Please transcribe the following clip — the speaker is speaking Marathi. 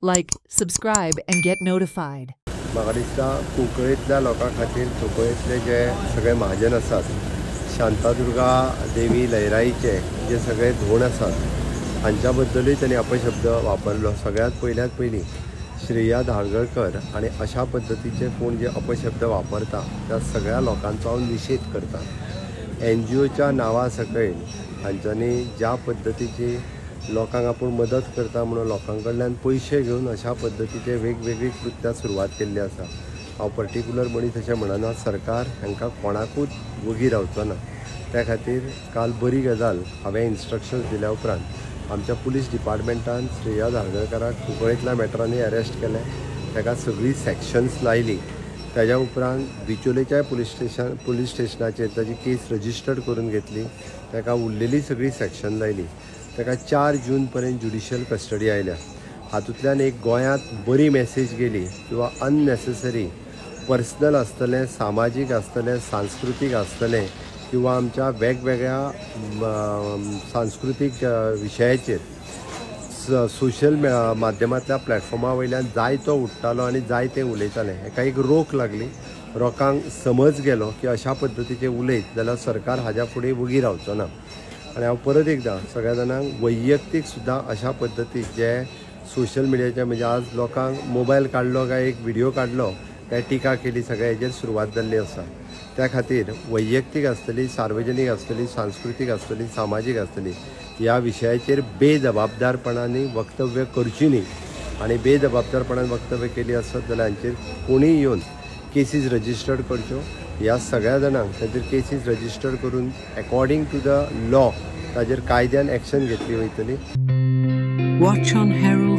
Like, subscribe, and get notified. म्हाका दिसता कुंकळेंतल्या लोकां खातीर कुंकळेंतले जे सगळे महाजन आसात, शांतादुर्गा देवी लयराईचे जे सगळे धोण आसात हांच्या बद्दलूय तांणी अपशब्द वापरलो. सगळ्यात पयली श्रेया धारगळकर आणि अशा पद्धतीचे कोण जे अपशब्द वापरता त्या सगळ्या लोकांचो हांव निशेध करता. NGOच्या नांवा सकयल हांच्यांनी ज्या पद्धतीची लोकांक आपूण मदत करता म्हणून लोकां कडल्यान पयशे घेवन अशा पद्धतीचे वेगवेगळी कृत्यां सुरवात केल्ली आसा. हांव पर्टिक्युलर मनीस अशें म्हणना, सरकार हांकां कोणाकूच वगी रावचो ना. त्या खातीर काल बरी गजाल हांवें इन्स्ट्रक्शन्स दिल्या उपरांत आमच्या पुलीस डिपार्टमेंटान श्रेया धारगळकराक कुंकळेंतल्या मॅटरांनी अरेस्ट केलें. ताका सगळी सॅक्शन्स लायली. ताज्या उपरांत बिचोलेच्या पुलीस स्टेशनाचेर ताजी केस रजिस्टर्ड करून घेतली. ताका उरलेली सगळी सॅक्शन लायली. ताका 4 जून पर्यंत ज्युडिशियल कस्टडी आयल्या. हातूंतल्यान एक गोंयांत बरी मॅसेज गेली किंवा अननेसेसरी पर्सनल आसतलें, सामाजीक आसतलें, सांस्कृतीक आसतलें किंवा आमच्या वेगवेगळ्या सांस्कृतीक विशयाचेर सोशल माध्यमांतल्या प्लॅटफॉर्मा वयल्यान जायतो उठ्ठालो आनी जायते उलयताले. हेका एक रोख लागली. लोकांक समज गेलो की अशा पद्धतीचे उलयत जाल्यार सरकार हाज्या फुडें वगी रावचो ना. आणि हांव परत एकदां सगळ्या जाणांक वैयक्तीक सुद्दां अशा पद्धतीक जे सोशल मिडियाचे म्हणजे आज लोकांक मोबायल काडलो काय एक व्हिडिओ काडलो काय टिका केली, सगळ्या हेजेर सुरवात जाल्ली आसा. त्या खातीर वैयक्तीक आसतली, सार्वजनीक आसतली, सांस्कृतीक आसतली, सामाजीक आसतली, ह्या विशयाचेर बेजबाबदारपणांनी वक्तव्य करची न्ही. आनी बेजबाबदारपणान वक्तव्य केली आसत जाल्यार हांचेर कोणीय येवन केसीस रजिस्टर्ड करच्यो. ह्या सगळ्या जाणांक ताचेर केसीस रजिस्टर्ड करून अकॉर्डिंग टू द लॉ ताचेर कायद्यान एक्शन घेतली वयतली. Watch on Herald